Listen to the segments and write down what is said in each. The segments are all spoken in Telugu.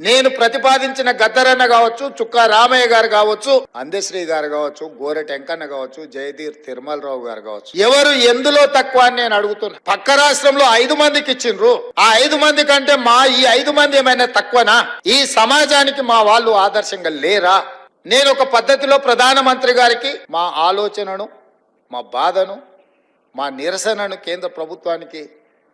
నేను ప్రతిపాదించిన గద్దరన్న కావచ్చు, చుక్కా రామయ్య గారు కావచ్చు, అందశ్రీ గారు కావచ్చు, గోరెట వెంకన్న కావచ్చు, జయధీర్ తిరుమలరావు గారు కావచ్చు, ఎవరు ఎందులో తక్కువ అని నేను అడుగుతున్నా. పక్క రాష్ట్రంలో 5 మందికి ఇచ్చిండ్రు. ఆ 5 మంది కంటే ఈ 5 మంది ఏమైనా తక్కువనా? ఈ సమాజానికి మా వాళ్ళు ఆదర్శంగా లేరా? నేను ఒక పద్ధతిలో ప్రధానమంత్రి గారికి మా ఆలోచనను, మా బాధను, మా నిరసనను కేంద్ర ప్రభుత్వానికి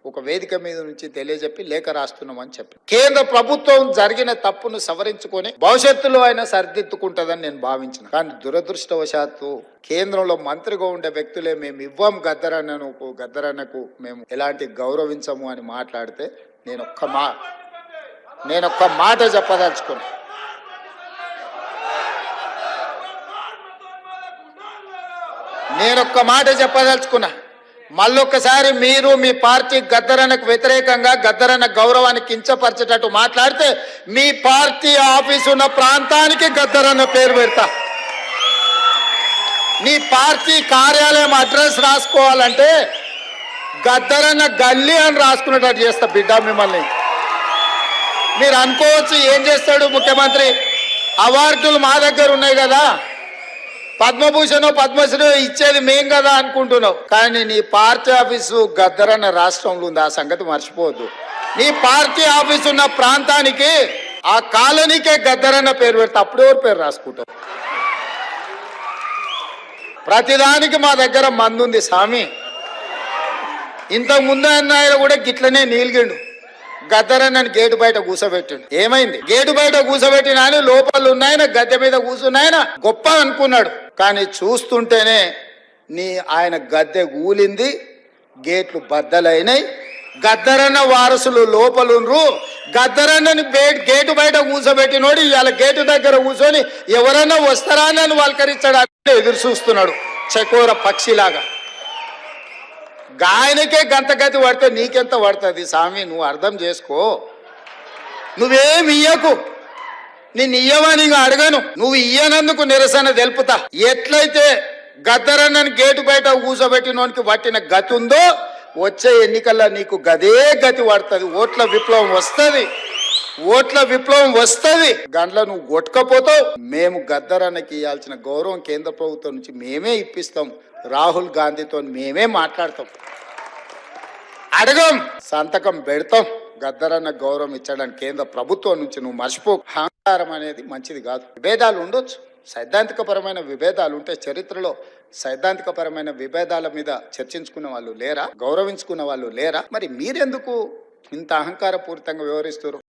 ఒక వేదిక మీద నుంచి తెలియజెప్పి లేఖ రాస్తున్నామని చెప్పి, కేంద్ర ప్రభుత్వం జరిగిన తప్పును సవరించుకొని భవిష్యత్తులో అయినా సరిదిద్దుకుంటుందని నేను భావించిన. కానీ దురదృష్టవశాత్తు కేంద్రంలో మంత్రిగా ఉండే వ్యక్తులే మేము ఇవ్వం గద్దరన్నకు మేము ఎలాంటి గౌరవించము అని మాట్లాడితే నేను ఒక్క మాట చెప్పదలుచుకున్నా. మళ్ళొక్కసారి మీరు మీ పార్టీ గద్దరన్నకు వ్యతిరేకంగా, గద్దరన్న గౌరవాన్ని కించపరిచేటట్టు మాట్లాడితే మీ పార్టీ ఆఫీసు ఉన్న ప్రాంతానికి గద్దరన్న పేరు పెడతా. నీ పార్టీ కార్యాలయం అడ్రస్ రాసుకోవాలంటే గద్దరన్న గల్లీ అని రాసుకునేటట్టు చేస్తా బిడ్డ మిమ్మల్ని. మీరు అనుకోవచ్చు ఏం చేస్తాడు ముఖ్యమంత్రి, అవార్డులు మా దగ్గర ఉన్నాయి కదా, పద్మభూషణ్ పద్మశ్రీ ఇచ్చేది మేం కదా అనుకుంటున్నావు. కానీ నీ పార్టీ ఆఫీసు గద్దరన్న రాష్ట్రంలో ఉంది, ఆ సంగతి మర్చిపోవద్దు. నీ పార్టీ ఆఫీసు ఉన్న ప్రాంతానికి, ఆ కాలనీకే గద్దరన్న పేరు పెడితే అప్పుడు ఎవరు పేరు రాసుకుంటావు? ప్రతిదానికి మా దగ్గర మందుంది స్వామి. ఇంతకు ముందు ఆయన కూడా గిట్లనే నీలిగిండు. గద్దరన్నని గేటు బయట కూసబెట్టిండు. ఏమైంది? గేటు బయట కూసబెట్టిన ఆయన లోపల ఉన్నాయన, గద్దె మీద కూర్చున్నాయన గొప్ప అనుకున్నాడు. కానీ చూస్తుంటేనే ఆయన గద్దె కూలింది, గేట్లు బద్దలైనాయి. గద్దరన్న వారసులు లోపలుండ్రు. గద్దరన్నని గేటు బయట కూసబెట్టినోడు ఇవాళ గేటు దగ్గర కూర్చొని ఎవరన్నా వస్తారా అని వల్కరించడానికి ఎదురు చూస్తున్నాడు చకోర పక్షిలాగా. గాయనకే గంతగతి పడితే నీకెంత పడుతుంది స్వామి? నువ్వు అర్థం చేసుకో. నువ్వేమి ఇయ్యకు, నేను ఇయ్యవని అడగను. నువ్వు ఇయ్యనందుకు నిరసన తెలుపుతా. ఎట్లయితే గద్దరన్నని గేటు బయట కూర్చోబెట్టినోనికి పట్టిన గతి ఉందో వచ్చే ఎన్నికల్లో నీకు గదే గతి పడుతుంది. ఓట్ల విప్లవం వస్తుంది. గండ్ల నువ్వు కొట్టుకపోతావు. మేము గద్దరన్నకి ఇవ్వాల్సిన గౌరవం కేంద్ర ప్రభుత్వం నుంచి మేమే ఇప్పిస్తాం. రాహుల్ గాంధీతో మేమే మాట్లాడతాం, అడగం, సంతకం పెడతాం. గద్దరన్న గౌరవం ఇచ్చడానికి కేంద్ర ప్రభుత్వం నుంచి నువ్వు మర్చిపో. అహంకారం అనేది మంచిది కాదు. విభేదాలు ఉండొచ్చు, సైద్ధాంతికపరమైన విభేదాలు ఉంటే. చరిత్రలో సైద్ధాంతికపరమైన విభేదాల మీద చర్చించుకున్న వాళ్ళు లేరా? గౌరవించుకున్న వాళ్ళు లేరా? మరి మీరెందుకు ఇంత అహంకారపూరితంగా వ్యవహరిస్తారు?